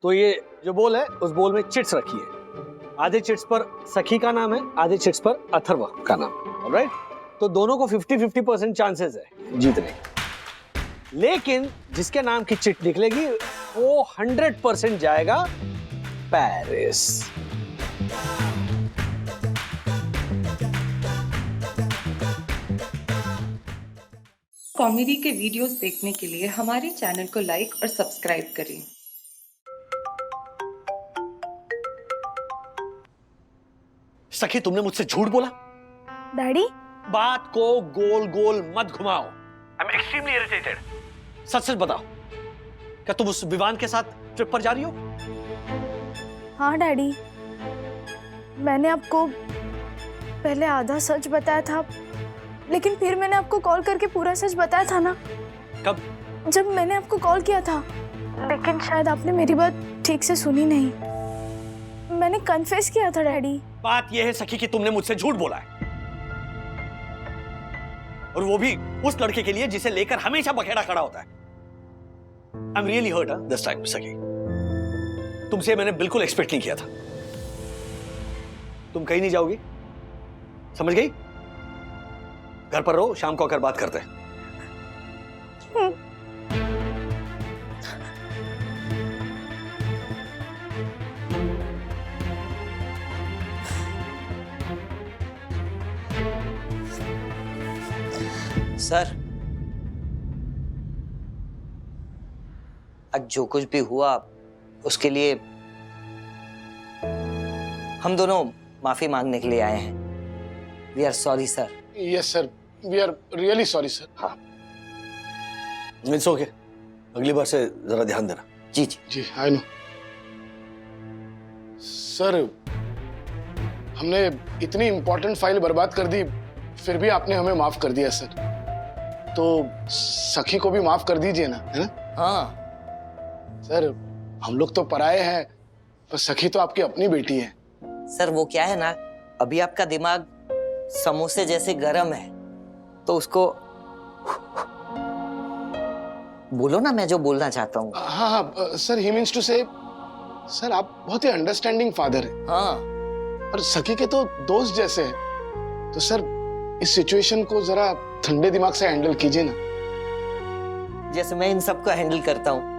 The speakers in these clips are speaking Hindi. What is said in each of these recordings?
तो ये जो बोल है उस बोल में चिट्स रखी है। आधे चिट्स पर सखी का नाम है, आधे चिट्स पर अथर्व का नाम है। ऑलराइट, तो दोनों को 50-50% चांसेस है जीतने के। लेकिन जिसके नाम की चिट निकलेगी वो 100% जाएगा पेरिस। कॉमेडी के वीडियोस देखने के लिए हमारे चैनल को लाइक और सब्सक्राइब करें। सखी, तुमने मुझसे झूठ बोला। डैडी, बात को गोल गोल मत घुमाओ। I am extremely irritated. सच सच बताओ, क्या तुम उस विवान के साथ ट्रिप पर जा रही हो? हाँ डैडी, मैंने आपको पहले आधा सच बताया था, लेकिन फिर मैंने आपको कॉल करके पूरा सच बताया था ना। कब? जब मैंने आपको कॉल किया था, लेकिन शायद आपने मेरी बात ठीक से सुनी नहीं। मैंने कन्फेस किया था डैडी। बात यह है सखी कि तुमने मुझसे झूठ बोला है, और वो भी उस लड़के के लिए जिसे लेकर हमेशा बखेड़ा खड़ा होता है। I am really hurt this time Sakhi. तुमसे मैंने बिल्कुल एक्सपेक्ट नहीं किया था। तुम कहीं नहीं जाओगी, समझ गई? घर पर रहो, शाम को आकर बात करते हैं। सर, आज जो कुछ भी हुआ उसके लिए हम दोनों माफी मांगने के लिए आए हैं। We are sorry sir. Yes sir, we are really sorry sir. हाँ, इट्स ओके। अगली बार से जरा ध्यान देना। जी जी जी, आई नो सर। हमने इतनी इंपॉर्टेंट फाइल बर्बाद कर दी, फिर भी आपने हमें माफ कर दिया सर। तो सखी को भी माफ कर दीजिए ना, है ना? हाँ सर, हम लोग तो पराये हैं, पर सखी तो आपकी अपनी बेटी है। सर, वो क्या है ना, अभी आपका दिमाग समोसे जैसे गरम है, तो उसको बोलो ना मैं जो बोलना चाहता हूँ। हाँ हाँ सर, ही मीन्स टू से सर आप बहुत ही अंडरस्टैंडिंग फादर हैं। हाँ, और सखी के तो दोस्त जैसे हैं। तो सर, इस सिचुएशन को जरा ठंडे दिमाग से हैंडल कीजिए ना। जैसे मैं इन सबको हैंडल करता हूँ।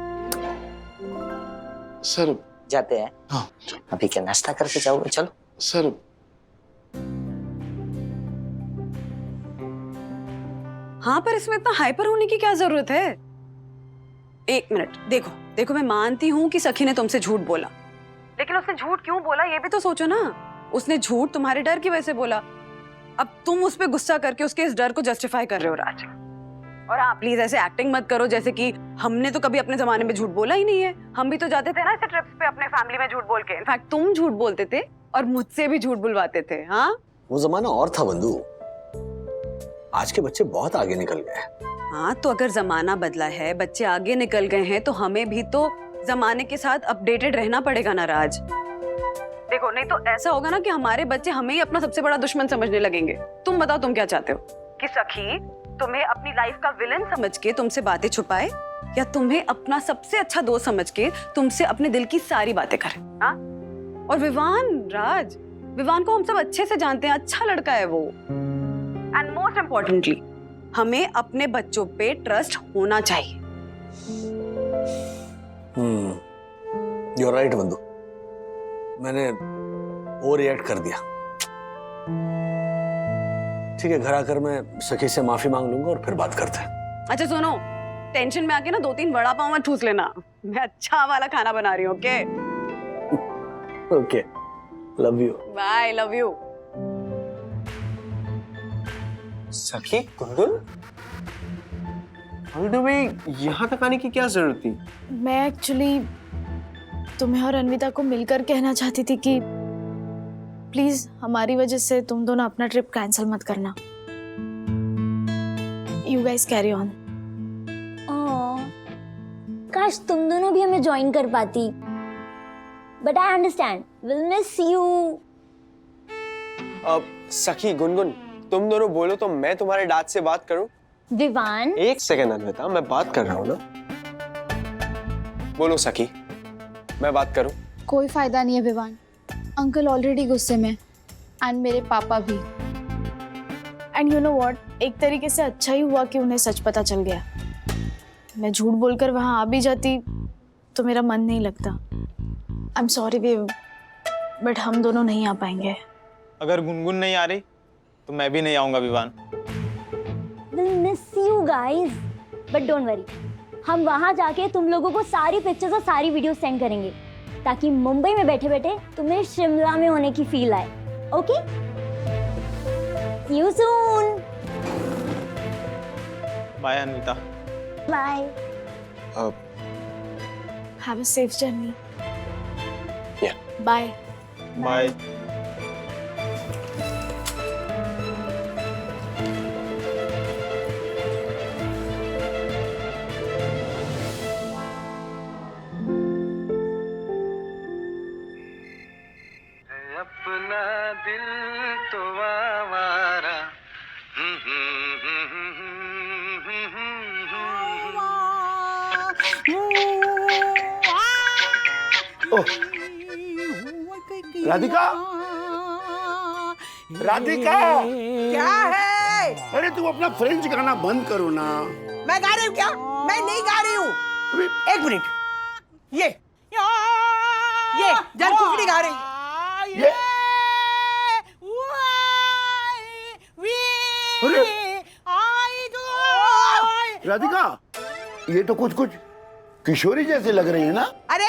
सर जाते हैं। हाँ अभी क्या नाश्ता करके जाओगे? चलो सर। हाँ, पर इसमें इतना हाइपर होने की क्या जरूरत है? एक मिनट, देखो देखो, मैं मानती हूँ कि सखी ने तुमसे झूठ बोला, लेकिन उसने झूठ क्यों बोला ये भी तो सोचो ना। उसने झूठ तुम्हारे डर की वजह से बोला। अब तुम उस पर गुस्सा करके उसके इस डर को जस्टिफाई कर रहे हो राज। और आप प्लीज ऐसे एक्टिंग मत करो जैसे कि हमने तो कभी अपने जमाने में झूठ बोला ही नहीं है। हम भी तो जाते थे ना ऐसे ट्रिप्स पे अपने फैमिली में झूठ बोल के। इनफैक्ट तुम झूठ बोलते थे और मुझसे भी झूठ बुलवाते थे। हाँ, वो जमाना और था बंधु। आज के बच्चे बहुत आगे निकल गए हैं। हाँ, तो अगर जमाना बदला है, बच्चे आगे निकल गए हैं, तो हमें भी तो जमाने के साथ अपडेटेड रहना पड़ेगा ना राज। देखो, नहीं तो ऐसा होगा ना कि हमारे बच्चे हमें ही अपना सबसे बड़ा दुश्मन समझने लगेंगे। तुम बताओ, तुम क्या चाहते हो? कि सखी तुम्हें अपनी लाइफ का विलन समझ के तुमसे बातें छुपाए, या तुम्हें अपना सबसे अच्छा दोस्त समझ के तुमसे अपने दिल की सारी बातें करे? हाँ? और विवान, राज, विवान को हम सब अच्छे से जानते हैं, अच्छा लड़का है वो। एंड मोस्ट इम्पोर्टेंटली, हमें अपने बच्चों पे ट्रस्ट होना चाहिए। यू आर राइट बंधु, मैंने ओवर रिएक्ट कर दिया। ठीक है, घर आकर मैं सखी से माफी मांग लूंगा और फिर बात करते हैं। अच्छा सुनो, टेंशन में आके ना 2-3 वड़ा पाव मत ठूस लेना। मैं अच्छा वाला खाना बना रही हूँ। Okay okay, love you. Bye, love you. Sakhi, Kundan, तुम्हें यहाँ तक आने की क्या जरूरत थी? मैं एक्चुअली तुम्हें और अन्विता को मिलकर कहना चाहती थी कि प्लीज हमारी वजह से तुम दोनों अपना ट्रिप कैंसिल मत करना। You guys carry on. काश तुम दोनों भी हमें ज्वाइन कर पाती, but I understand, will miss you. सखी, गुनगुन, तुम दोनों बोलो तो मैं तुम्हारे डैड से बात करूं। विवान, एक सेकंड अन्विता, मैं बात कर रहा हूं ना। बोलो सखी। मैं बात करूं? कोई फायदा नहीं है विवान, अंकल ऑलरेडी गुस्से में एंड मेरे पापा भी। एंड यू नो व्हाट, एक तरीके से अच्छा ही हुआ कि उन्हें सच पता चल गया। मैं झूठ बोलकर वहां आ भी जाती तो मेरा मन नहीं लगता। I am sorry babe, but हम दोनों नहीं आ पाएंगे। अगर गुनगुन नहीं आ रही तो मैं भी नहीं आऊंगा Vivaan. We'll miss you guys, but don't worry, हम वहां जाके तुम लोगों को सारी पिक्चर्स और सारी वीडियो सेंड करेंगे ताकि मुंबई में बैठे बैठे तुम्हें शिमला में होने की फील आए। Okay? See you soon. Bye Anvita. Bye. Have a safe journey. Yeah. Bye. Bye. अपना दिल तो आवारा राधिका, राधिका, क्या है? अरे तुम अपना फ्रेंच गाना बंद करो ना। मैं गा रही हूँ क्या? मैं नहीं गा रही हूँ। एक मिनट, ये जन कुकड़ी गा रही है। ये अरे राधिका, ये तो कुछ किशोरी जैसे लग रही है ना? अरे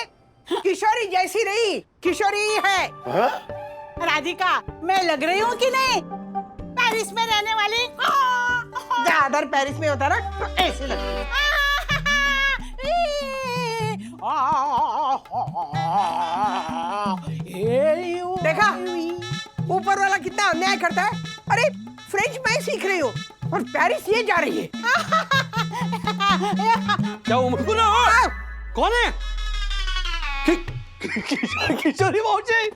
किशोरी जैसी नहीं, किशोरी ही है। हाँ? राधिका, मैं लग रही हूँ कि नहीं? पेरिस में रहने वाली। ज्यादा पेरिस में होता ना तो ऐसे लगती। देखा ऊपर वाला कितना अन्याय करता है। अरे फ्रेंच मैं सीख रही हूँ और पेरिस ये जा रही है। क्या उम्र कौन है? किशोरी पहुंचे।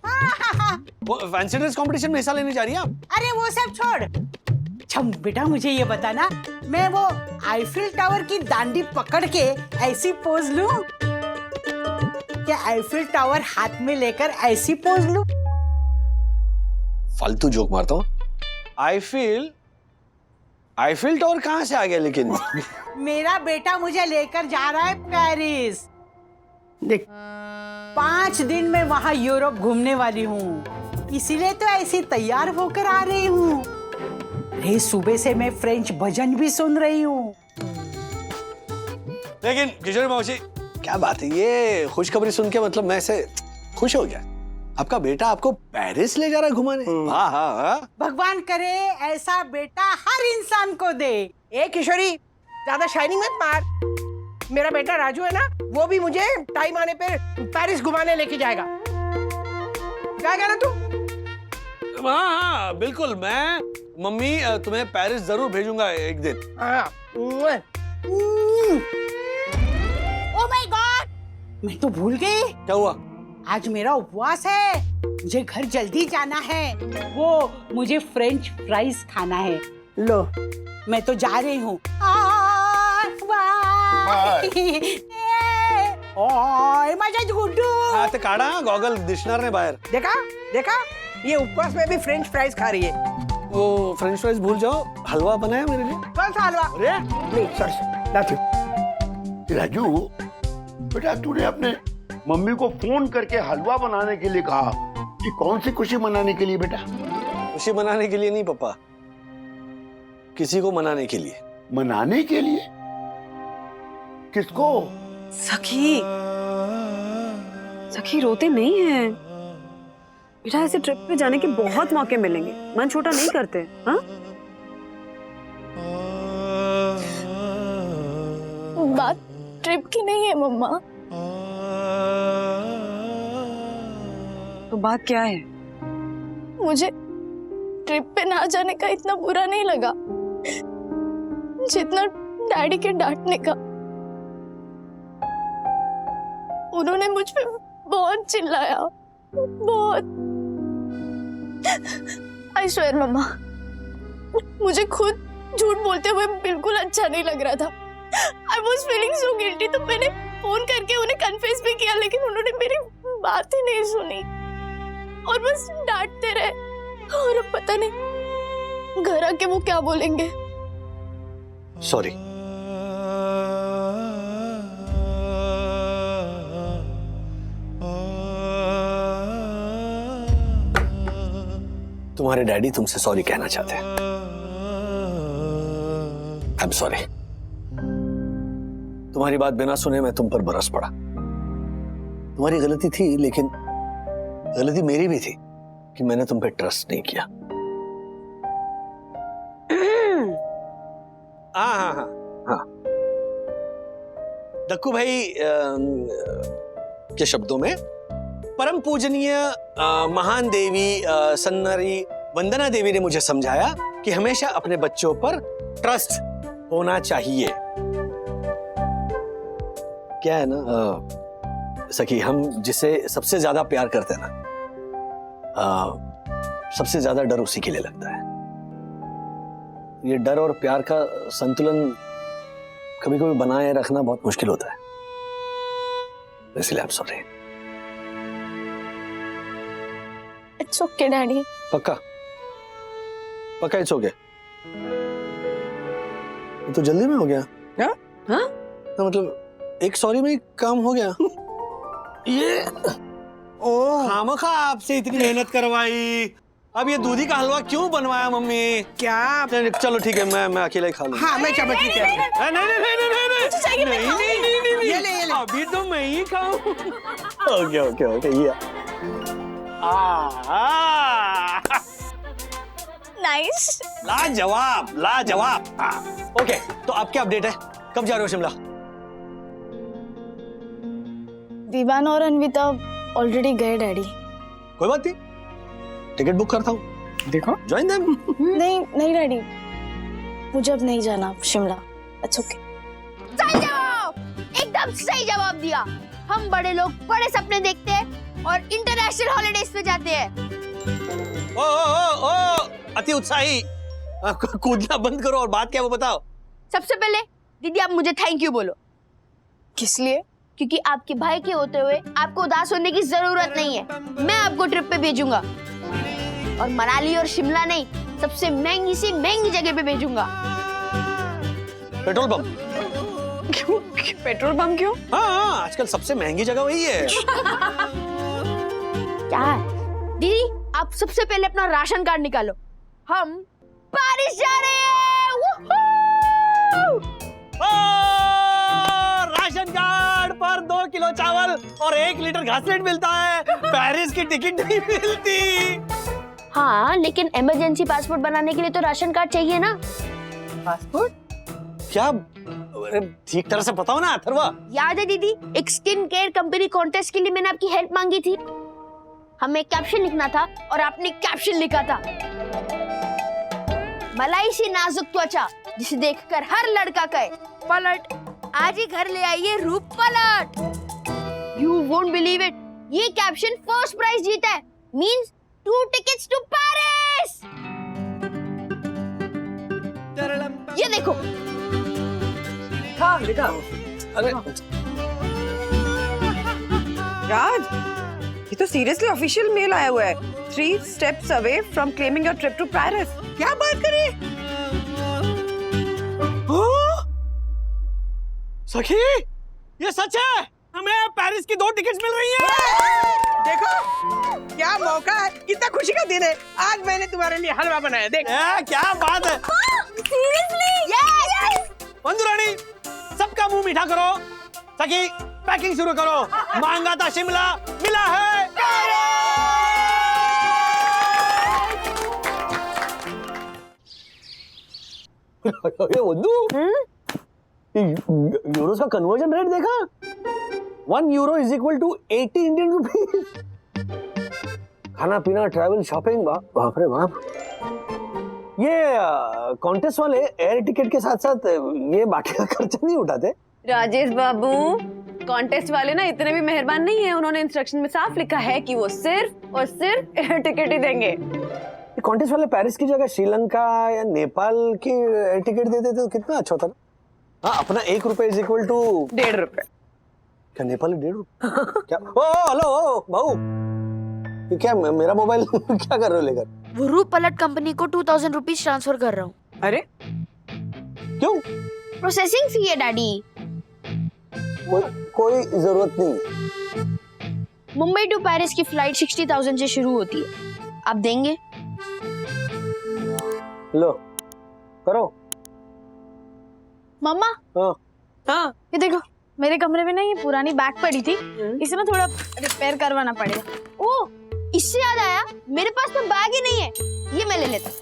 फैंसी ड्रेस कंपटीशन में हिस्सा लेने जा रही है आप? अरे वो सब छोड़। अच्छा बेटा, मुझे ये बताना, मैं वो आईफिल टावर की डांडी पकड़ के ऐसी पोज लूं? क्या आईफिल टावर हाथ में लेकर ऐसी पोज लूं? फालतू जोक मारता हूँ। आईफिल टावर कहाँ से आ गया लेकिन? मेरा बेटा मुझे लेकर जा रहा है पेरिस। देख, 5 दिन में वहां यूरोप घूमने वाली हूँ, इसीलिए तो ऐसी तैयार होकर आ रही हूँ। अरे सुबह से मैं फ्रेंच भजन भी सुन रही हूँ। लेकिन किशोरी मौसी, क्या बात है, ये खुशखबरी सुन के मतलब मैं ऐसे खुश हो गया। आपका बेटा आपको पेरिस ले जा रहा है घुमाने? हाँ हाँ हाँ। भगवान करे ऐसा बेटा हर इंसान को दे। ए किशोरी, ज्यादा शाइनिंग मत मार। मेरा बेटा राजू है ना, वो भी मुझे टाइम आने पे पेरिस घुमाने लेके जाएगा। जाएगा ना तू? हाँ हाँ बिल्कुल, मैं मम्मी तुम्हें पेरिस जरूर भेजूंगा एक दिन। हाँ। ओह माय गॉड, मैं तो भूल गई। क्या हुआ? आज मेरा उपवास है, मुझे घर जल्दी जाना है। वो मुझे फ्रेंच फ्राइज खाना है। लो, मैं तो जा रही हूँ। ते काढा गॉगल दिसणार नाही बाहेर। देखा देखा, ये उपवास में भी फ्रेंच फ्राइज खा रही है। वो फ्रेंच फ्राइज भूल जाओ, हलवा बनाया मेरे लिए। कौन सा हलवा? अरे नहीं सॉरी। राजू बेटा, तूने अपने मम्मी को फोन करके हलवा बनाने के लिए कहा कि कौन सी खुशी मनाने के लिए बेटा? खुशी मनाने के लिए नहीं पापा, किसी को मनाने के लिए। मनाने के लिए? किसको? सखी रोते नहीं हैं बेटा, ऐसे ट्रिप पे जाने के बहुत मौके मिलेंगे, मन छोटा नहीं करते। हाँ, बात ट्रिप की नहीं है मम्मा। तो बात क्या है? मुझे ट्रिप पे ना जाने का इतना बुरा नहीं लगा जितना डैडी के डांटने का। उन्होंने मुझ पे बहुत चिल्लाया, बहुत। आई स्वेयर मम्मा, मुझे खुद झूठ बोलते हुए बिल्कुल अच्छा नहीं लग रहा था। I was feeling so guilty, तो मैंने फोन करके उन्हें कन्फेस भी किया, लेकिन उन्होंने मेरी बात ही नहीं सुनी और बस डांटते रहे। और अब पता नहीं घर आके वो क्या बोलेंगे। सॉरी। तुम्हारे डैडी तुमसे सॉरी कहना चाहते हैं। आई एम सॉरी। तुम्हारी बात बिना सुने मैं तुम पर बरस पड़ा। तुम्हारी गलती थी, लेकिन गलती मेरी भी थी कि मैंने तुम पे ट्रस्ट नहीं किया। हाँ। दक्कू भाई के शब्दों में परम पूजनीय महान देवी सन्नरी वंदना देवी ने मुझे समझाया कि हमेशा अपने बच्चों पर ट्रस्ट होना चाहिए। क्या है ना सखी, हम जिसे सबसे ज्यादा प्यार करते हैं ना, सबसे ज्यादा डर उसी के लिए लगता है। ये डर और प्यार का संतुलन कभी कभी बनाए रखना बहुत मुश्किल होता है। इसलिए आप सॉरी। It's okay daddy. पक्का पक्का इट्स ओके। तो जल्दी में हो गया। हाँ? तो मतलब एक सॉरी में ही काम हो गया। ये खामखा आपसे इतनी मेहनत करवाई, अब ये दूधी का हलवा क्यों बनवाया मम्मी? क्या? चलो ठीक है, मैं अकेला ही खा लूंगा। हाँ, मैं चम्मच ही कह रही हूँ। नहीं, ये ले। अभी तो मैं ही खाऊं। ओके ये नाइस। लाजवाब। ओके, तो आप क्या अपडेट है? कब जा रहे हो शिमला? विवान और अन्विता ऑलरेडी गए डैडी। कोई बात नहीं, टिकट बुक करता हूँ, देखो ज्वाइन देम। नहीं डैडी, मुझे अब नहीं जाना शिमला। It's okay. सही जवाब, एकदम सही जवाब दिया। हम बड़े लोग बड़े सपने देखते हैं और इंटरनेशनल हॉलिडेज पे जाते हैं। ओ अति उत्साही, कूदना बंद करो और बात क्या है वो बताओ। सबसे पहले दीदी आप मुझे थैंक यू बोलो। किस लिए? क्योंकि आपके भाई के होते हुए आपको उदास होने की जरूरत नहीं है। मैं आपको ट्रिप पे भेजूंगा और मनाली और शिमला नहीं, सबसे महंगी से महंगी जगह पे भेजूंगा। Petrol pump. क्यों? पेट्रोल पंप क्यों? हाँ, आजकल सबसे महंगी जगह वही है। क्या दीदी, आप सबसे पहले अपना राशन कार्ड निकालो, हम पेरिस जा रहे हैं। राशन कार्ड पर 2 किलो चावल और 1 लीटर घासलेट मिलता है, पेरिस की टिकट नहीं मिलती। हाँ, लेकिन इमरजेंसी पासपोर्ट बनाने के लिए तो राशन कार्ड चाहिए ना। पासपोर्ट? क्या ठीक तरह से बताओ ना अथर्वा। याद है दीदी, एक स्किन केयर कंपनी कॉन्टेस्ट के लिए मैंने आपकी हेल्प मांगी थी। हमें कैप्शन लिखना था और आपने कैप्शन लिखा था, मलाई सी नाजुक त्वचा जिसे देखकर हर लड़का कहे पलट, आज ही घर ले आइए रूप पलट। यू वोंट बिलीव इट, ये कैप्शन फर्स्ट प्राइज जीता है, मींस 2 टिकट्स टू पेरिस। ये देखो। हाँ लिखा। अरे राज, ये तो सीरियसली ऑफिशियल मेल आया हुआ है। 3 steps away from claiming your trip to Paris। क्या बात करें? सखी, ये सच है, हमें पेरिस की 2 टिकट्स मिल रही हैं। देखो क्या मौका है, कितना खुशी का दिन है। आज मैंने तुम्हारे लिए हलवा बनाया, देख। क्या बात है। सीरियसली? यस। बंधु रानी, सबका मुंह मीठा करो। सखी, पैकिंग शुरू करो। मांगा था शिमला, मिला है यूरोस का कन्वर्जन रेट देखा? 1 euro is equal to 80 Indian rupees. खाना पीना, ट्रैवल, शॉपिंग, बाप रे बाप। ये कॉन्टेस्ट वाले एयर टिकट के साथ साथ ये बाकी का खर्चा नहीं उठाते? राजेश बाबू, कॉन्टेस्ट वाले ना इतने भी मेहरबान नहीं है। उन्होंने इंस्ट्रक्शन में साफ लिखा है कि वो सिर्फ और सिर्फ एयर टिकट ही देंगे। ये कॉन्टेस्ट वाले पेरिस की जगह श्रीलंका या नेपाल की एयर टिकट देते तो कितना अच्छा होता ना। हाँ, अपना 1 रुपए इज इक्वल टू 1.5 रुपए। क्या नेपाली 1.5 क्या? ओ हेलो भाऊ, ये क्या मेरा मोबाइल क्या कर रहे हो लेकर? वो रूप पलट कंपनी को 2000 रुपीज ट्रांसफर कर रहा हूँ। अरे क्यों? प्रोसेसिंग फी है डैडी। कोई जरूरत नहीं। मुंबई टू पेरिस की फ्लाइट 60,000 से शुरू होती है, आप देंगे? लो करो। मम्मा हाँ ये देखो, मेरे कमरे में ना ये पुरानी बैग पड़ी थी, इसे ना थोड़ा रिपेयर करवाना पड़ेगा। ओ इससे याद आया, मेरे पास तो बैग ही नहीं है, ये मैं ले लेता हूँ।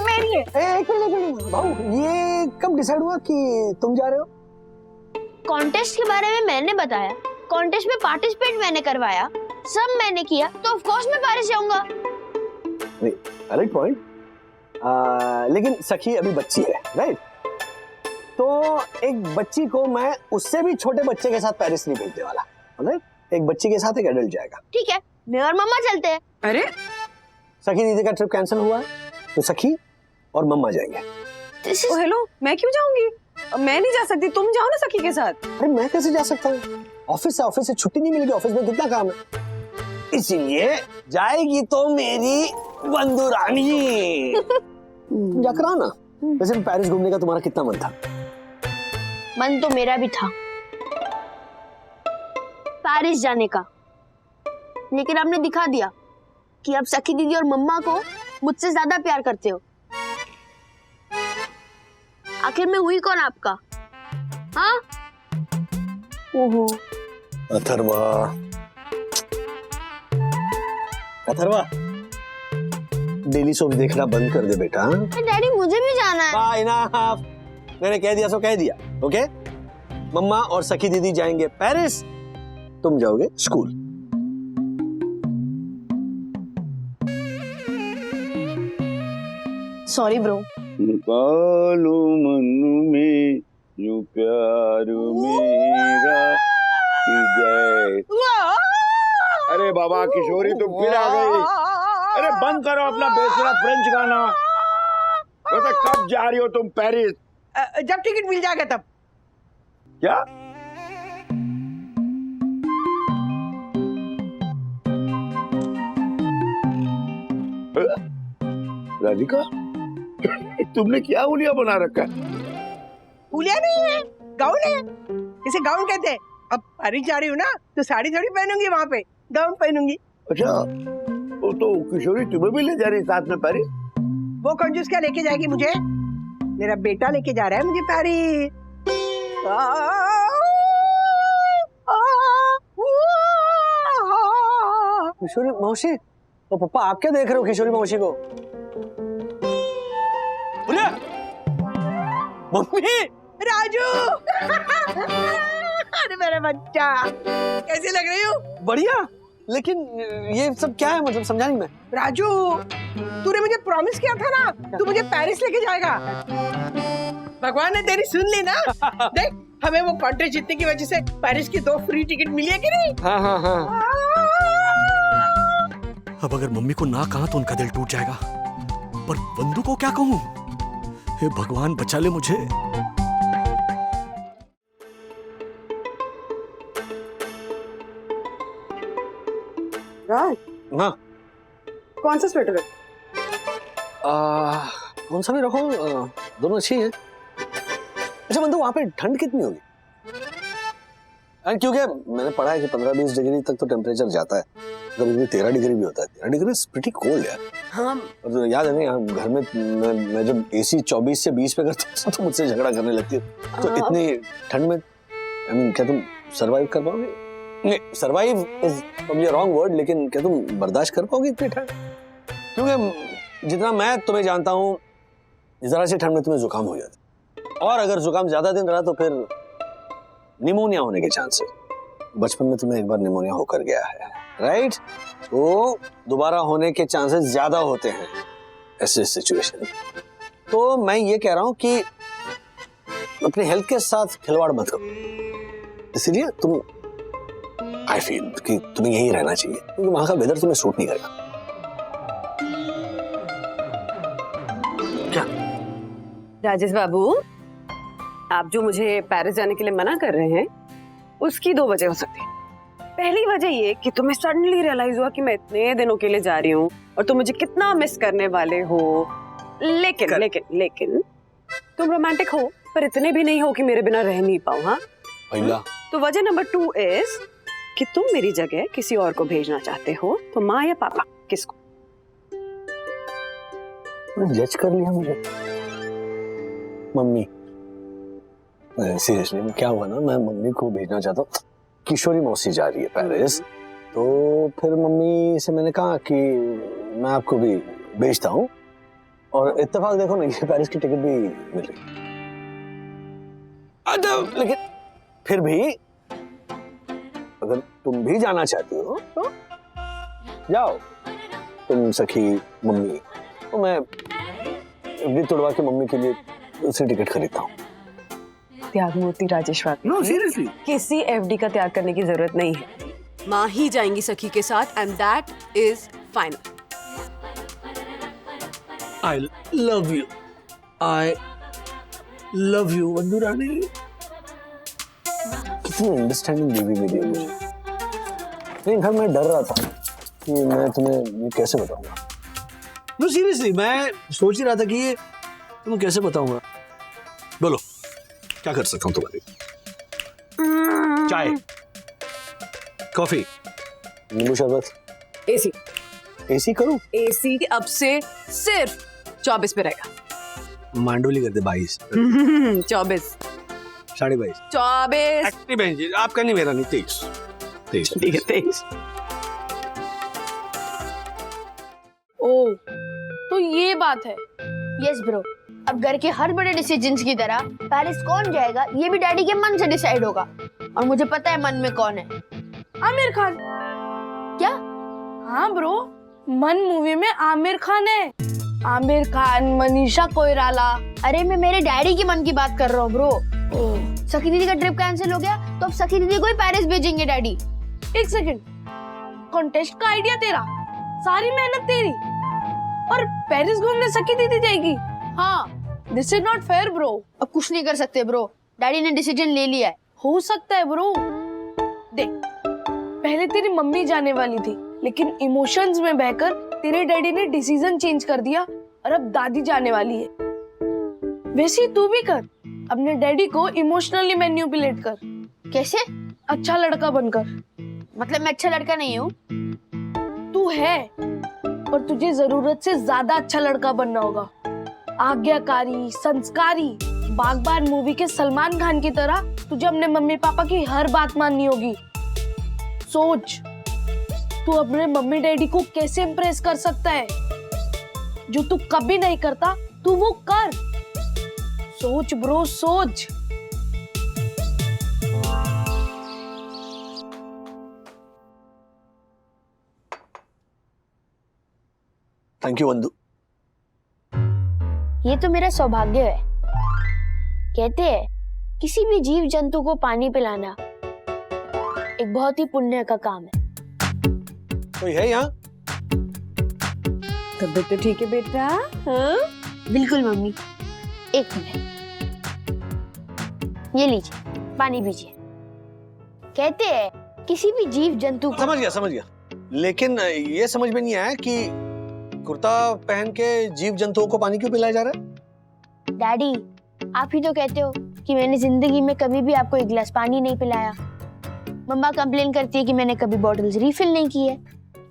मेरी है। एक मिनट भाऊ, ये कब डिसाइड हुआ कि तुम जा रहे हो? कॉन्टेस्ट के बारे में मैंने बताया, कॉन्टेस्ट में पार्टिसिपेट मैंने करवाया, सब मैंने किया, तो ऑफ कोर्स मैं पेरिस जाऊंगा। Valid point. लेकिन सखी अभी बच्ची है, राइट? तो एक बच्ची को मैं उससे भी छोटे बच्चे के साथ पेरिस नहीं भेजने वाला, राइट? एक बच्ची के साथ एक एडल्ट जाएगा। ठीक है, मैं और मम्मा चलते हैं। अरे सखी दीदी का ट्रिप कैंसिल हुआ है, तो सखी और मम्मा जाएंगे। ओ हेलो, मैं क्यों जाऊंगी? मैं नहीं जा सकती, तुम जाओ ना सखी के साथ। अरे मैं कैसे जा सकता हूँ? ऑफिस से छुट्टी नहीं मिलेगी, ऑफिस में कितना काम है, इसीलिए जाएगी तो मेरी बंधु रानी। जाकर आओ ना। वैसे पेरिस घूमने का तुम्हारा कितना मन था? मन तो मेरा भी था पेरिस जाने का, लेकिन आपने दिखा दिया कि आप सखी दीदी और मम्मा को मुझसे ज्यादा प्यार करते हो। आखिर में हुई कौन आपका? हाँ? ओहो अथर्वा, अथर्वा, डेली सोप देखना बंद कर दे बेटा। डैडी मुझे भी जाना है। ना, मैंने कह दिया सो कह दिया, ओके? मम्मा और सखी दीदी जाएंगे पेरिस, तुम जाओगे स्कूल। Sorry bro. निकालो मन में जो प्यार मेरा की जय। अरे बाबा किशोरी तुम फिर आ गई। अरे बंद करो अपना बेसुरा फ्रेंच गाना। वैसे कब जा रही हो तुम पेरिस? जब टिकट मिल जाएगा तब। क्या? राधिका तुमने क्या हुलिया बना रखा है? हुलिया नहीं है, गाउन है, इसे गाउन कहते हैं। अब पेरिस जा रही हूँ ना, तो साड़ी थोड़ी पहनूंगी, वहाँ पे गाउन पहनूंगी। अच्छा, वो तो किशोरी तुम्हें भी ले जा रही साथ में पेरिस? वो कंजूस क्या लेके जाएगी मुझे? मेरा बेटा लेके जा रहा है मुझे पेरिस। किशोरी मौसी, तो पापा आप क्या देख रहे हो किशोरी मौसी को? मम्मी, राजू। अरे मेरा बच्चा, कैसे लग रही हो? बढ़िया, लेकिन ये सब क्या है, मतलब समझा नहीं मैं। राजू, तूने मुझे प्रॉमिस किया था ना, तू मुझे पेरिस लेके जाएगा। भगवान ने तेरी सुन ली ना। देख, हमें वो कॉन्टेस्ट जीतने की वजह से पेरिस की 2 फ्री टिकट मिली है कि नहीं? हाँ। अब अगर मम्मी को ना कहा तो उनका दिल टूट जाएगा, पर बंधु को क्या कहूं? हे भगवान बचा ले मुझे। राज, हाँ, कौन सा स्वेटर है? कौन सा भी रखो, दोनों अच्छी हैं। अच्छा बंधु, वहां पे ठंड कितनी होगी? क्योंकि मैंने पढ़ा है कि 15-20 डिग्री तक तो टेम्परेचर जाता है, कभी 13 डिग्री भी होता है। 13 डिग्री इज प्रीटी कोल्ड यार। हाँ, और तो याद है ना, यहाँ घर में मैं जब एसी 24 से 20 पे करता हूँ तो मुझसे झगड़ा करने लगती है। तो इतनी ठंड में क्या तुम सरवाइव कर पाओगे? नहीं, survive is probably wrong word, लेकिन क्या तुम बर्दाश्त कर पाओगे इतनी ठंड? क्योंकि जितना मैं तुम्हें जानता हूँ, जरा सी ठंड में तुम्हें जुकाम हो जाता है, और अगर जुकाम ज्यादा दिन रहा तो फिर निमोनिया होने के चांसेस। बचपन में तुम्हें एक बार निमोनिया होकर गया है, राइट? तो दोबारा होने के चांसेस ज्यादा होते हैं ऐसे सिचुएशन। तो मैं ये कह रहा हूं कि अपनी हेल्थ के साथ खिलवाड़ मत करो, इसीलिए तुम, आई फील कि तुम्हें यहीं रहना चाहिए, क्योंकि वहां का वेदर तुम्हें सूट नहीं करेगा। क्या राजेश बाबू, आप जो मुझे पेरिस जाने के लिए मना कर रहे हैं, उसकी 2 वजह हो सकती है। पहली वजह ये कि तुम्हें सडनली रियलाइज हुआ कि मैं इतने दिनों के लिए जा रही हूँ और तुम मुझे कितना मिस करने वाले हो। लेकिन लेकिन लेकिन तुम रोमांटिक हो पर इतने भी नहीं हो कि मेरे बिना रह नहीं पाओ। हाँ भैया, तो वजह नंबर 2 इज कि तुम मेरी जगह किसी और को भेजना चाहते हो, तो माँ या पापा किसको? जज कर लिया मुझे। मम्मी, सीरियसली क्या हुआ ना, मैं मम्मी को भेजना चाहता हूँ। किशोरी मौसी जा रही है पेरिस, तो फिर मम्मी से मैंने कहा कि मैं आपको भी भेजता हूँ, और इत्तेफाक देखो ना ये पेरिस की टिकट भी मिल रही। लेकिन फिर भी अगर तुम भी जाना चाहती हो तो जाओ, तुम, सखी, मम्मी, तो मैं भी तोड़वा के मम्मी के लिए दूसरी टिकट खरीदता हूँ। त्यागमूर्ति राजेश्वर, नो सीरियसली, किसी एफडी का त्याग करने की जरूरत नहीं है। माँ ही जाएंगी सखी के साथ and that is final. I love you. I love you, वंदू रानी। कितनी अंडरस्टैंडिंग बीवी मिली है मुझे। नहीं, घर में डर रहा था कि मैं तुम्हें ये कैसे बताऊंगा। नो सीरियसली, मैं सोच ही रहा था कि ये तुम्हें कैसे बताऊंगा। बोलो, क्या कर सकता हूँ तुम्हारे लिए? चाय, कॉफी, नींबू शरबत, एसी। एसी करूं? एसी अब से सिर्फ 24 पे रहेगा। मांडोली कर दे 22, 24, 22.5, 24। एक्टिव बहन जी, आपका नहीं, मेरा नहीं, 23, ठीक है 23। ओ, तो ये बात है। यस ब्रो, अब घर के हर बड़े डिसीजंस की तरह पेरिस कौन जाएगा ये भी डैडी के मन से डिसाइड होगा, और मुझे पता है मन में कौन है। आमिर खान। क्या? हाँ ब्रो, मन मूवी में आमिर खान है। आमिर खान, मनीषा कोइराला। अरे मैं मेरे डैडी के मन की बात कर रहा हूँ ब्रो। सखी दीदी का ट्रिप कैंसिल हो गया तो अब सखी दीदी को ही पेरिस भेजेंगे डैडी। एक सेकंड, कॉन्टेस्ट का आइडिया तेरा, सारी मेहनत तेरी, और पेरिस घूमने सखी दीदी जाएगी? हाँ, this is not fair bro. अब कुछ नहीं कर सकते ब्रो, डैडी ने डिसीजन ले लिया है। हो सकता है ब्रो, देख पहले तेरी मम्मी जाने वाली थी, लेकिन इमोशंस में बहकर तेरे डैडी ने डिसीजन चेंज कर दिया और अब दादी जाने वाली है। वैसे तू भी कर, अपने डैडी को इमोशनली मैनिपुलेट कर। कैसे? अच्छा लड़का बनकर। मतलब मैं अच्छा लड़का नहीं हूँ? तू है, पर तुझे जरूरत से ज्यादा अच्छा लड़का बनना होगा। आज्ञाकारी, संस्कारी, बागबान मूवी के सलमान खान की तरह तुझे अपने मम्मी पापा की हर बात माननी होगी। सोच, तू अपने मम्मी डैडी को कैसे इम्प्रेस कर सकता है? जो तू कभी नहीं करता तू वो कर। सोच ब्रो, सोच। Thank you Vandu. ये तो मेरा सौभाग्य है। कहते हैं किसी भी जीव जंतु को पानी पिलाना एक बहुत ही पुण्य का काम है। कोई है यहाँ? तबीयत तो ठीक है बेटा? हाँ? बिल्कुल मम्मी, एक मिनट, ये लीजिए पानी पीजिए। कहते हैं किसी भी जीव जंतु को... समझ गया, लेकिन ये समझ में नहीं आया कि कुर्ता पहन के जीव जंतुओं को पानी क्यों पिलाया जा रहा है? डैडी, आप ही तो कहते हो कि मैंने जिंदगी में कभी भी आपको एक गिलास पानी नहीं पिलाया। मम्मा कंप्लेन करती है कि मैंने कभी बॉटल्स रिफिल नहीं की है,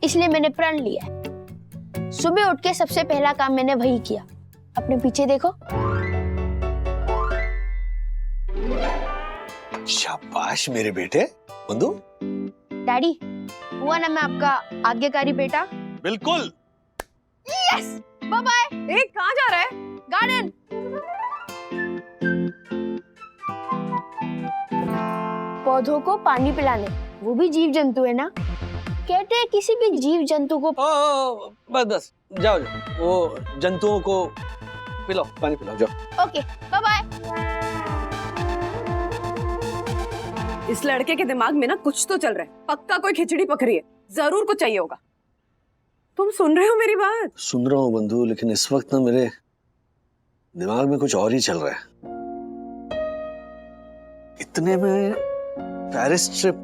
इसलिए मैंने प्रण लिया है। सुबह उठ के सबसे पहला काम मैंने वही किया। अपने पीछे देखो। शाबाश मेरे बेटे। वंदू, डैडी, हुआ ना मैं आपका आज्ञाकारी बेटा? बिल्कुल। Yes, bye bye. कहाँ जा रहा है? गार्डन। पौधों को पानी पिलाने, वो भी जीव जंतु है ना? कहते हैं किसी भी जीव जंतु को... बस जाओ, वो जंतुओं को पिलाओ, पानी पिलाओ, जाओ। Okay, bye bye. इस लड़के के दिमाग में ना कुछ तो चल रहा है, पक्का कोई खिचड़ी पक रही है, जरूर कुछ चाहिए होगा। तुम सुन रहे हो मेरी बात? सुन रहा हूँ बंधु, लेकिन इस वक्त ना मेरे दिमाग में कुछ और ही चल रहा है। इतने में पेरिस ट्रिप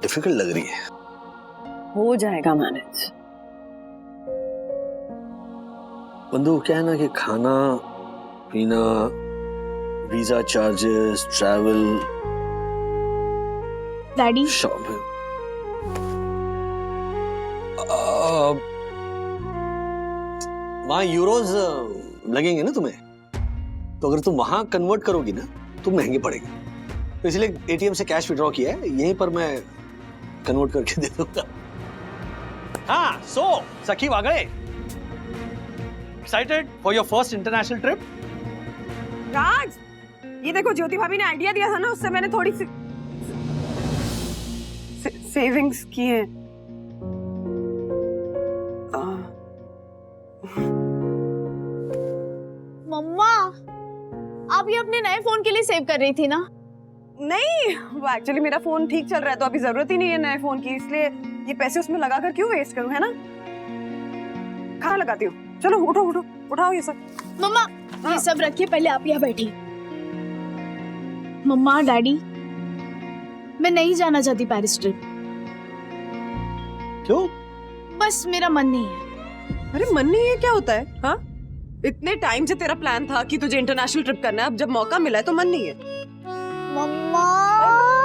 डिफिकल्ट लग रही है। हो जाएगा मैनेज। बंधु क्या है ना कि खाना पीना, visa charges, travel, daddy shopping, वहां यूरोज लगेंगे ना तुम्हें, तो अगर तुम वहां कन्वर्ट करोगी ना तो महंगे पड़ेंगे, तो इसलिए एटीएम से कैश विड्रॉ किया है, यहीं पर मैं कन्वर्ट करके दे दूंगा। हाँ, so Sakhi Vagade, excited for your first international trip? Raj, ये देखो ज्योति भाभी ने आइडिया दिया था ना, उससे मैंने थोड़ी सी सेविंग्स की है। मम्मा, आप ये अपने नए फोन के लिए सेव कर रही थी ना? नहीं, वो एक्चुअली मेरा फोन ठीक चल रहा है तो अभी जरूरत ही नहीं है नए फोन की, इसलिए ये पैसे उसमें लगाकर क्यों वेस्ट करूं, है ना? खाना लगाती हूँ, चलो उठो उठो, उठाओ ये सब। मम्मा ये सब रखिए, पहले आप यहाँ बैठिए। मम्मा डैडी, मैं नहीं जाना चाहती पेरिस ट्रिप। क्यों? बस मेरा मन नहीं है। अरे मन नहीं है क्या होता है? हाँ, इतने टाइम से तेरा प्लान था कि तुझे इंटरनेशनल ट्रिप करना है, अब जब मौका मिला है तो मन नहीं है। मम्मा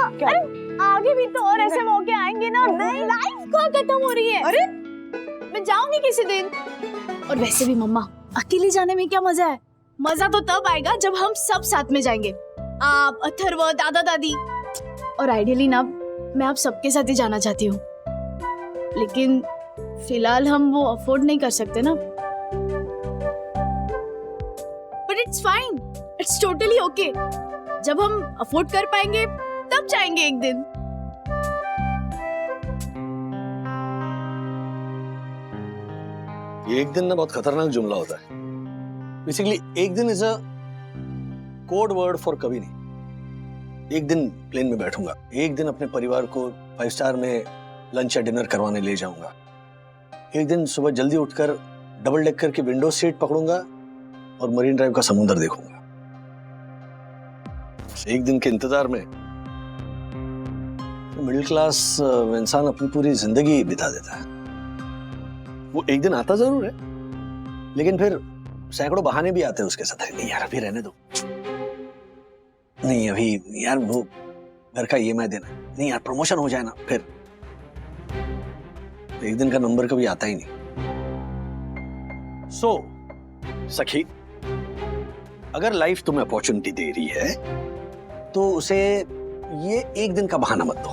अरे आगे भी तो और ऐसे मौके आएंगे ना, लाइफ कहाँ खत्म हो रही है? अरे मैं जाऊंगी किसी दिन। और वैसे भी मम्मा, अकेले जाने में क्या मजा है? मजा तो तब आएगा जब हम सब साथ में जाएंगे, आप, अथर्व, दादा दादी, और आइडियली ना मैं आप सबके साथ ही जाना चाहती हूँ, लेकिन फिलहाल हम वो अफोर्ड नहीं कर सकते ना। But it's fine, it's totally okay. जब हम अफोर्ड कर पाएंगे तब जाएंगे एक दिन। ये एक दिन ना बहुत खतरनाक जुमला होता है। बेसिकली एक दिन is a code word for कभी नहीं। एक दिन प्लेन में बैठूंगा, एक दिन अपने परिवार को 5 स्टार में लंच या डिनर करवाने ले जाऊंगा, एक दिन सुबह जल्दी उठकर डबल डेकर की विंडो सीट पकड़ूंगा और मरीन ड्राइव का समुद्र देखूंगा। एक दिन के इंतजार में मिडिल क्लास इंसान अपनी पूरी जिंदगी बिता देता है। वो एक दिन आता जरूर है, लेकिन फिर सैकड़ों बहाने भी आते हैं उसके साथ। नहीं यार अभी रहने दो, नहीं अभी यार वो घर का ईएमआई देना, नहीं यार प्रमोशन हो जाए ना, फिर एक दिन का नंबर कभी आता ही नहीं। सो सखी, अगर लाइफ तुम्हें अपॉर्चुनिटी दे रही है तो उसे ये एक दिन का बहाना मत दो।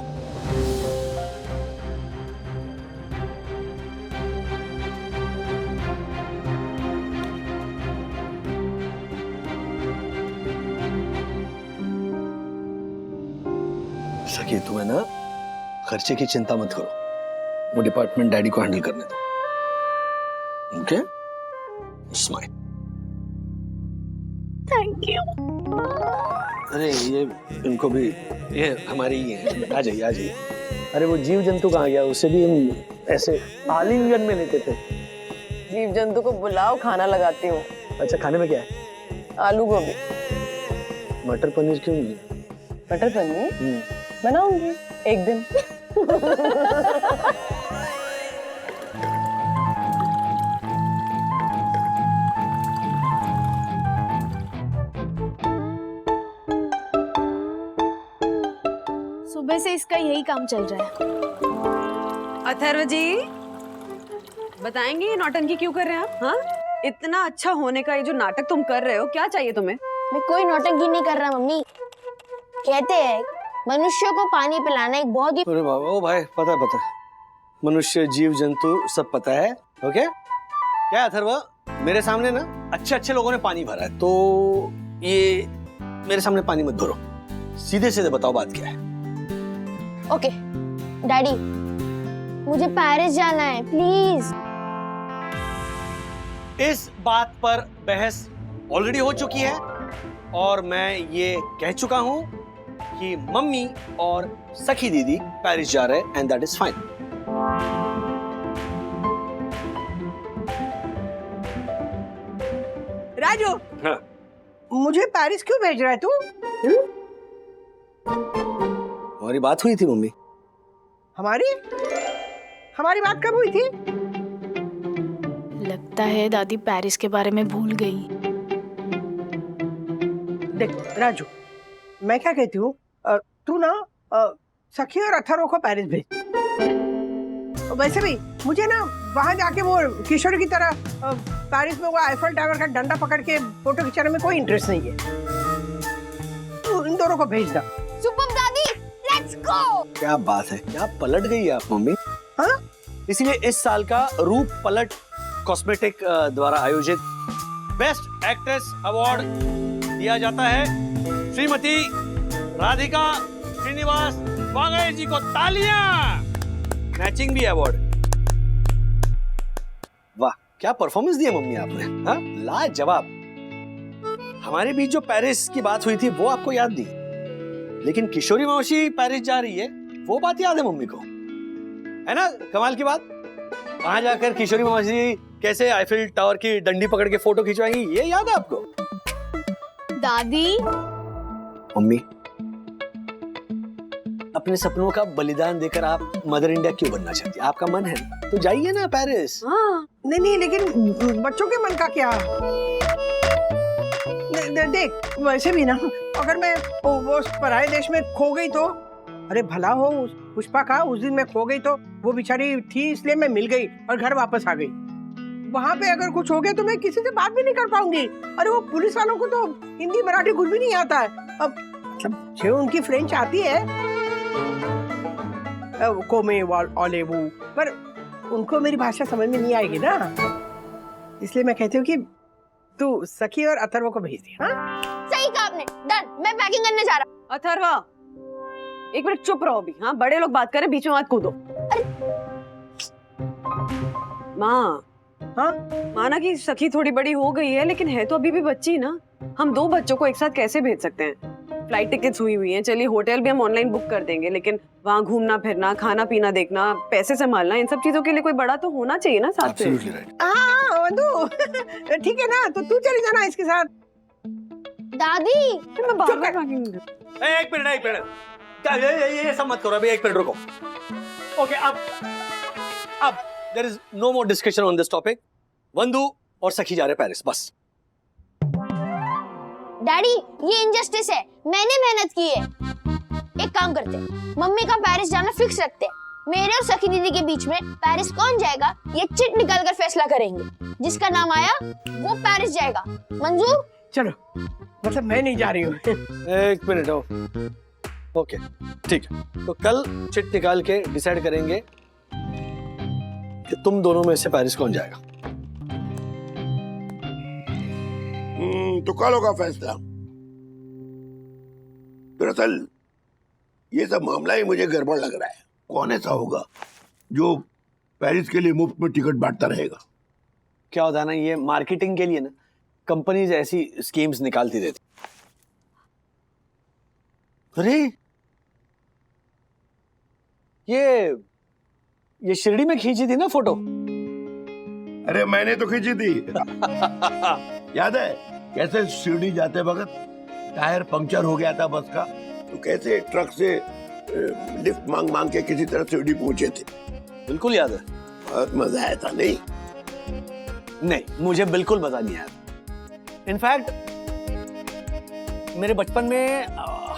सखी तुम्हें ना खर्चे की चिंता मत करो, वो डिपार्टमेंट डैडी को हैंडल करने दो। ओके? स्माइल। Thank you. अरे ये इनको भी, ये हमारे ही है। आ जाइए आ जाइए। अरे वो जीव जंतु कहाँ गया? उसे भी हम ऐसे आलिंगन में लेते थे। जीव जंतु को बुलाओ, खाना लगाती हूँ। अच्छा खाने में क्या है? आलू गोभी। मटर पनीर क्यों नहीं? मटर पनीर बनाऊंगी एक दिन। सुबह से इसका यही काम चल रहा है। अथर्व जी, बताएंगे ये नौटंकी क्यों कर रहे हैं आप? हाँ, इतना अच्छा होने का ये जो नाटक तुम कर रहे हो, क्या चाहिए तुम्हें? मैं कोई नौटंकी नहीं कर रहा मम्मी। कहते हैं मनुष्य को पानी पिलाना एक बहुत ही। अरे बाबा, ओ भाई पता है मनुष्य जीव जंतु सब पता है। ओके क्या अथर्व, मेरे सामने ना अच्छे अच्छे लोगों ने पानी भरा है, तो ये मेरे सामने पानी मत भरो, सीधे सीधे बताओ बात क्या है। ओके डैडी, मुझे पेरिस जाना है प्लीज। इस बात पर बहस ऑलरेडी हो चुकी है और मैं ये कह चुका हूं कि मम्मी और सखी दीदी पेरिस जा रहे हैं and that is fine. Raju, हाँ। मुझे पेरिस क्यों भेज रहा है तू? हमारी बात हुई थी मम्मी। हमारी बात कब हुई थी? लगता है दादी पेरिस के बारे में भूल गई। देख राजू, मैं क्या कहती हूँ, तू ना सखी और अथर्व को पेरिस भेज। वैसे भी मुझे ना वहां जाके वो किशोर की तरह पेरिस में वो आईफल टावर का डंडा पकड़ के फोटो खिंचाने में कोई इंटरेस्ट नहीं है। तू इन दोनों को भेज दा। सुपर दादी, लेट्स गो। क्या बात है, क्या पलट गई आप मम्मी। हाँ? इसीलिए इस साल का रूप पलट कॉस्मेटिक द्वारा आयोजित बेस्ट एक्ट्रेस अवार्ड दिया जाता है श्रीमती राधिका श्रीनिवास वांगड़े जी को। तालियां। मैचिंग भी अवार्ड। वाह, क्या परफॉर्मेंस दी है मम्मी आपने। हाँ, लाजवाब। हमारे बीच जो पेरिस की बात हुई थी वो आपको याद दी, लेकिन किशोरी मौसी पेरिस जा रही है वो बात याद है मम्मी को, है ना? कमाल की बात। वहां जाकर किशोरी मौसी कैसे आईफिल टावर की डंडी पकड़ के फोटो खिंचवाएंगी, ये याद है आपको? दादी। मम्मी, अपने सपनों का बलिदान देकर आप मदर इंडिया क्यों बनना चाहती है? आपका मन है तो जाइए ना पेरिस। हाँ, नहीं, लेकिन बच्चों के मन का क्या? देख, वैसे भी ना अगर मैं वो पराये देश में खो गई तो, अरे भला हो पुष्पा का, उस दिन मैं खो गई तो वो बेचारी थी इसलिए मैं मिल गई और घर वापस आ गई। वहाँ पे अगर कुछ हो गया तो मैं किसी से बात भी नहीं कर पाऊंगी। अरे वो पुलिस वालों को तो हिंदी मराठी कुछ भी नहीं आता है। अब मतलब जो उनकी फ्रेंच आती है कोमे वालेवू, पर उनको मेरी भाषा समझ में नहीं आएगी ना, इसलिए मैं कहती हूँ कि तू सखी और अथर्व को भेज दे। हाँ? सही कहा आपने। डन, मैं पैकिंग करने जा रहा। अथर्व, एक मिनट चुप रहो अभी। हाँ, बड़े लोग बात करें, बीच में मत कूदो। माँ, हाँ माना कि सखी थोड़ी बड़ी हो गई है, लेकिन है तो अभी भी बच्ची ना। हम 2 बच्चों को एक साथ कैसे भेज सकते हैं? फ्लाइट टिकट्स हुई हुई हैं, चलिए होटल भी हम ऑनलाइन बुक कर देंगे, लेकिन वहाँ घूमना फिरना, खाना पीना देखना, पैसे संभालना, इन सब चीजों के लिए कोई बड़ा तो होना चाहिए ना साथ में। हाँ वंदु, ठीक है ना, तो तू चली जाना इसके साथ। दादी, मैं बाहर एक मिनट, ये सब मत करो अभी, एक मिनट रुको। ओके, अब there is no more discussion on this topic. Vandu और सखी जा रहे पेरिस, बस। डैडी, ये इनजस्टिस है। मैंने मेहनत की है। एक काम करते हैं, मम्मी का पेरिस जाना फिक्स रखते हैं। मेरे और सखी दीदी के बीच में पेरिस कौन जाएगा ये चिट निकाल कर फैसला करेंगे। जिसका नाम आया वो पेरिस जाएगा। मंजूर? चलो, मतलब मैं नहीं जा रही हूँ। एक मिनट हो। ओके, ठीक है, तो कल चिट निकाल के डिसाइड करेंगे कि तुम दोनों में से पेरिस कौन जाएगा। तो कल होगा फैसला। दरअसल ये सब मामला ही मुझे गड़बड़ लग रहा है। कौन ऐसा होगा जो पेरिस के लिए मुफ्त में टिकट बांटता रहेगा? क्या होता है ना, ये मार्केटिंग के लिए ना कंपनीज ऐसी स्कीम्स निकालती रहती। अरे ये शिरडी में खींची थी ना फोटो? अरे मैंने तो खींची थी। याद है कैसे शिरडी जाते वक्त टायर पंक्चर हो गया था बस का, तो कैसे ट्रक से लिफ्ट मांग मांग के किसी तरह शिरडी पहुंचे थे। बिल्कुल याद है। बहुत मजा आया था। नहीं, मुझे बिल्कुल मजा नहीं आया। इनफैक्ट मेरे बचपन में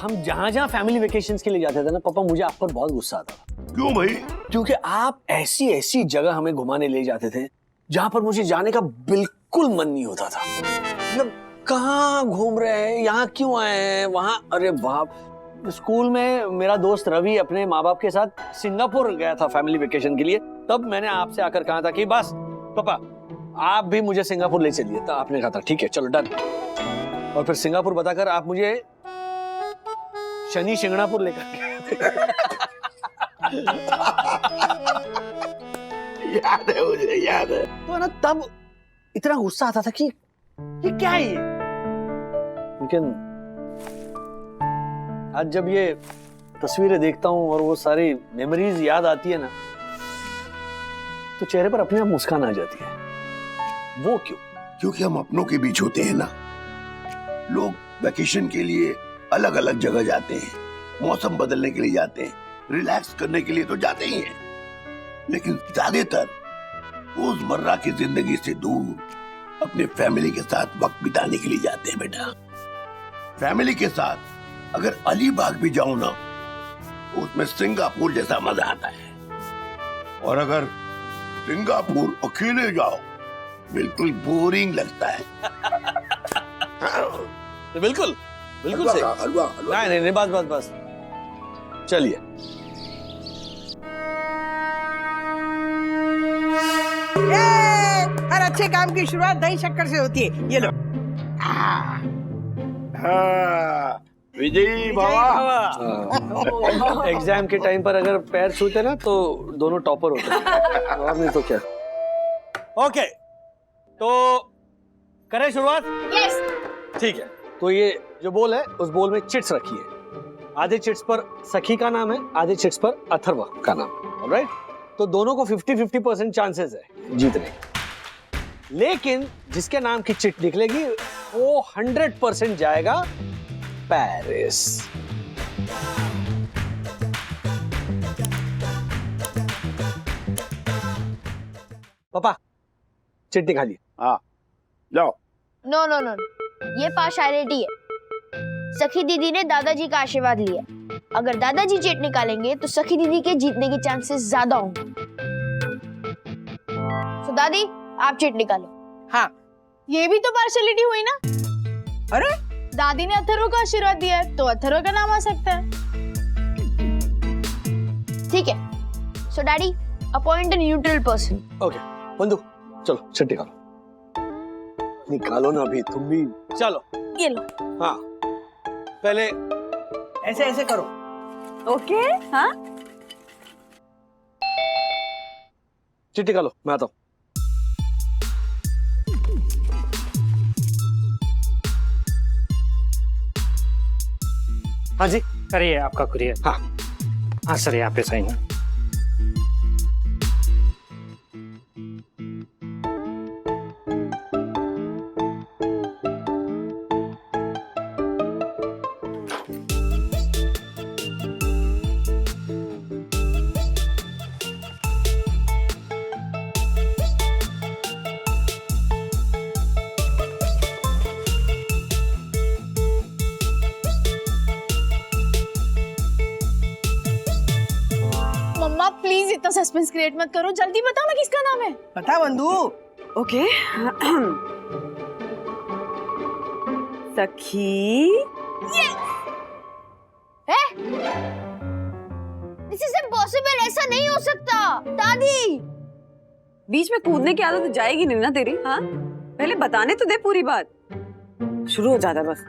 हम जहां फैमिली वेकेशंस के लिए जाते थे ना पापा, मुझे आप पर बहुत गुस्सा आता था। क्यों भाई? क्योंकि आप ऐसी जगह हमें घुमाने ले जाते थे जहां पर मुझे जाने का बिल्कुल मन नहीं होता था। मतलब कहाँ घूम रहे हैं, यहाँ क्यों आए हैं, वहां। अरे वाह, स्कूल में मेरा दोस्त रवि अपने माँ बाप के साथ सिंगापुर गया था फैमिली वेकेशन के लिए। तब मैंने आपसे आकर कहा था कि बस पापा आप भी मुझे सिंगापुर ले चलिए। तो आपने कहा था ठीक है चलो डन। और फिर सिंगापुर बताकर आप मुझे शनि शिंगणापुर लेकर याद है, मुझे याद है। तो ना तब इतना गुस्सा आता था कि ये क्या है ये। लेकिन आज जब ये तस्वीरें देखता हूं और वो सारी मेमोरीज याद आती है ना, तो चेहरे पर अपने आप मुस्कान आ जाती है। वो क्यों? क्योंकि हम अपनों के बीच होते हैं ना। लोग वैकेशन के लिए अलग अलग जगह जाते हैं, मौसम बदलने के लिए जाते हैं, रिलैक्स करने के लिए तो जाते ही हैं, लेकिन ज्यादातर रोजमर्रा की जिंदगी से दूर अपने फैमिली के साथ वक्त बिताने के लिए जाते हैं बेटा। फैमिली के साथ अगर अलीबाग भी जाऊं ना तो उसमें सिंगापुर जैसा मजा आता है, और अगर सिंगापुर अकेले जाओ बिल्कुल बोरिंग लगता है। बिल्कुल बिल्कुल सही। हलवा नहीं नहीं बस चलिए। हर अच्छे काम की शुरुआत दही शक्कर से होती है। ये लो। विजयी बाबा। एग्जाम के टाइम पर अगर पैर छूते ना तो दोनों टॉपर होते हैं, और नहीं तो क्या। ओके, तो करें शुरुआत? यस। ठीक है, तो ये जो बोल है उस बोल में चिट्स रखी है। आधे चिट्स पर सखी का नाम है, आधे चिट्स पर अथर्व का नाम। ऑलराइट, तो दोनों को 50-50% चांसेस है जीतने के। लेकिन जिसके नाम की चिट निकलेगी वो 100% जाएगा पेरिस। पापा चिट निकालिए। हाँ जाओ। नो नो नो, ये पार्शियलिटी है। सखी दीदी ने दादाजी का आशीर्वाद लिया, अगर दादाजी चिट निकालेंगे तो सखी दीदी के जीतने के चांसेस ज्यादा होंगे। तो दादी आप चिट निकालो। हाँ, ये भी तो पार्शियलिटी हुई ना। अरे दादी ने अथर्व को आशीर्वाद दिया है तो अथर्व का नाम आ सकता है। ठीक है, so daddy appoint a neutral person. Okay बंधु, चलो चिट निकालो ना अभी तुम भी। चलो ये लो। हाँ, पहले ऐसे ऐसे करो। ओके। हाँ, चिट निकालो, मैं आता हूँ। हाँ जी, सर ये आपका कुरियर। हाँ हाँ सर, यहाँ पे साइन है। मम्मा प्लीज इतना सस्पेंस क्रिएट मत करो, जल्दी बताओ ना किसका नाम है। बता बंधु। ओके। सखी। दिस इज इम्पॉसिबल, ऐसा नहीं हो सकता। दादी बीच में कूदने की आदत जाएगी नहीं ना तेरी? हाँ, पहले बताने तो दे पूरी बात। शुरू हो जाता बस।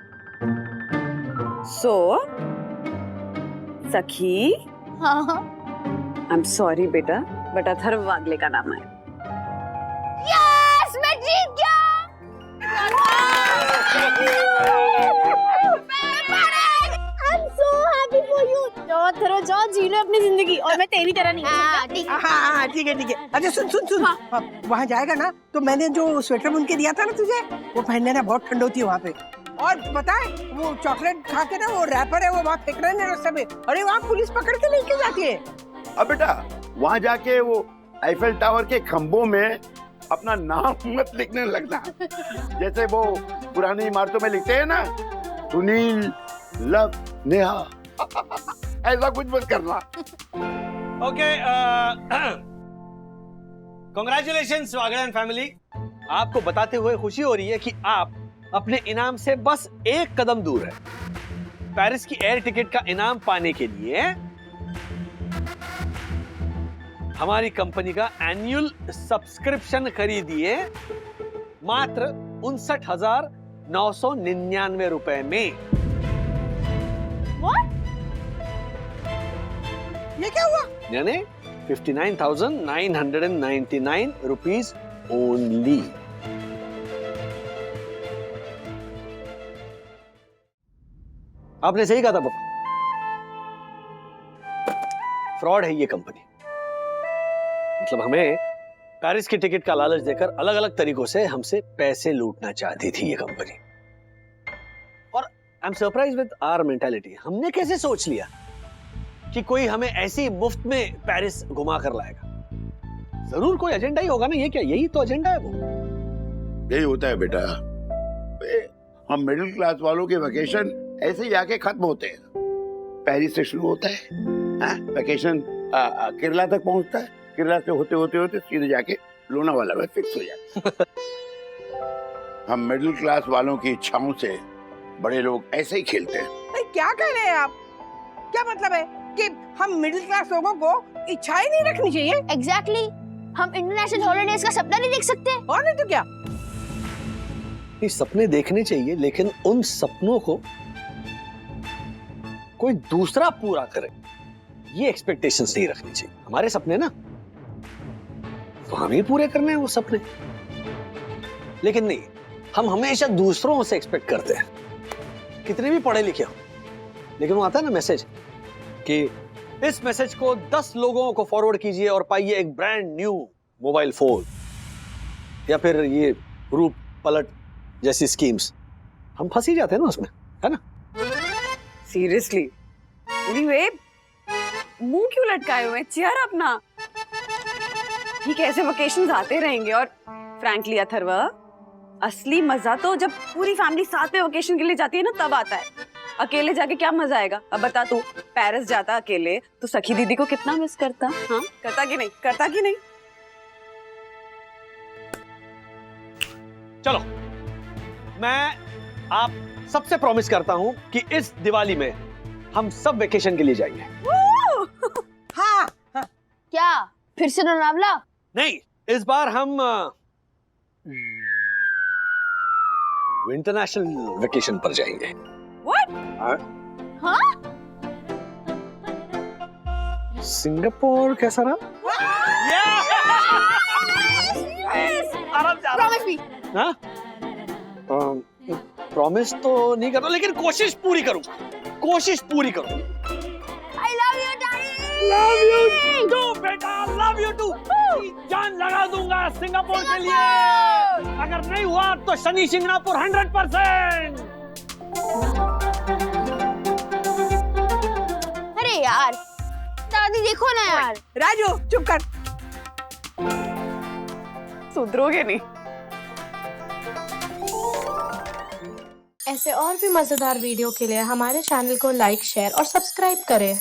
सखी। हाँ आई एम सॉरी बेटा, बट अथर्व वागले का नाम है। यस, मैं जीत गया। I'm so happy for you. जाओ अथर्व जाओ, जी लो अपनी जिंदगी, और मैं तेरी तरह नहीं हूँ। ठीक हाँ हाँ ठीक है ठीक है। अच्छा सुन सुन सुन, वहाँ जाएगा ना तो मैंने जो स्वेटर बुन के दिया था ना तुझे, वो पहनने ना, बहुत ठंड होती है वहाँ पे। और पता है वो चॉकलेट खा के ना वो रैपर है वो वहाँ फेंक रहे हैं रास्ते में। अरे वहाँ पुलिस पकड़ के लेके जाती है। अब बेटा वहाँ जाके वो आईफेल टावर के खंभों में अपना नाम मत लिखने लगना, जैसे वो पुरानी इमारतों में लिखते हैं ना, सुनील लव नेहा। ऐसा कुछ मत करना। Okay, congratulations Vagadan family. आपको बताते हुए खुशी हो रही है कि आप अपने इनाम से बस एक कदम दूर है। पेरिस की एयर टिकट का इनाम पाने के लिए हमारी कंपनी का एनुअल सब्सक्रिप्शन खरीदिए मात्र 59,999 रुपए में। ये क्या हुआ? यानी 59,999 रुपीज ओनली। आपने सही कहा था पापा, फ्रॉड है ये कंपनी। मतलब हमें पेरिस की टिकट का लालच देकर अलग अलग तरीकों से हमसे पैसे लूटना चाहती थी ये कंपनी। और I am surprise with our mentality. हमने कैसे सोच लिया कि कोई हमें ऐसी मुफ्त में पेरिस घुमा कर लाएगा? जरूर कोई एजेंडा ही होगा ना। ये क्या, यही तो एजेंडा है वो। यही होता है बेटा। हम मिडिल क्लास वालों के वेकेशन ऐसे ही जाके खत्म होते हैं। पेरिस से शुरू होता है, वेकेशन केरला तक पहुंचता है, केरला से होते होते होते सीधे जाके लोनावाला में फिक्स हो जाता है। हम मिडिल क्लास वालों की इच्छाओं से बड़े लोग ऐसे ही खेलते हैं। क्या कह रहे हैं आप? क्या मतलब है कि हम मिडिल क्लास लोगों को इच्छाएं नहीं रखनी चाहिए? एग्जैक्टली। हम इंटरनेशनल हॉलिडेज का सपना नहीं देख सकते? और नहीं तो क्या। ये सपने देखने चाहिए, लेकिन उन सपनों को कोई दूसरा पूरा करे, ये एक्सपेक्टेशंस नहीं रखनी चाहिए। हमारे सपने ना तो हमें पूरे करने हैं वो सपने, लेकिन नहीं, हम हमेशा दूसरों से एक्सपेक्ट करते हैं, कितने भी पढ़े लिखे हो। लेकिन वो आता है ना मैसेज कि इस मैसेज को 10 लोगों को फॉरवर्ड कीजिए और पाइए एक ब्रांड न्यू मोबाइल फोन, या फिर ये रूप पलट जैसी स्कीम्स। हम फंस ही जाते हैं ना उसमें, है ना? सीरियसली। एनीवे, मुंह क्यों लटकाए हुए? चेयर अपना। ठीक है, ऐसे वेकेशंस आते रहेंगे। और फ्रैंकली अथर्वा, असली मजा तो जब पूरी फैमिली साथ में वेकेशन के लिए जाती है ना, तब आता है। अकेले जाके क्या मजा आएगा? अब बता तू, पेरिस जाता अकेले तो सखी दीदी को कितना मिस करता? हाँ, करता कि नहीं? करता कि नहीं? चलो, मैं आप सबसे प्रॉमिस करता हूं कि इस दिवाली में हम सब वेकेशन के लिए जाएंगे। हाँ, हाँ। क्या फिर से लोनावला? नहीं, इस बार हम इंटरनेशनल वेकेशन पर जाएंगे। हाँ? सिंगापुर कैसा रहा? Promise me. हाँ? प्रॉमिस तो नहीं कर रहा, लेकिन कोशिश पूरी करूंगा, कोशिश पूरी करूंगा। I love you, Daddy. Love you too, बेटा, love you too। जान लगा दूंगा सिंगापुर के लिए। अगर नहीं हुआ तो शनि सिंगापुर 100%। अरे यार, दादी देखो ना यार। राजू चुप कर। सुधरोगे नहीं। ऐसे और भी मजेदार वीडियो के लिए हमारे चैनल को लाइक, शेयर और सब्सक्राइब करें।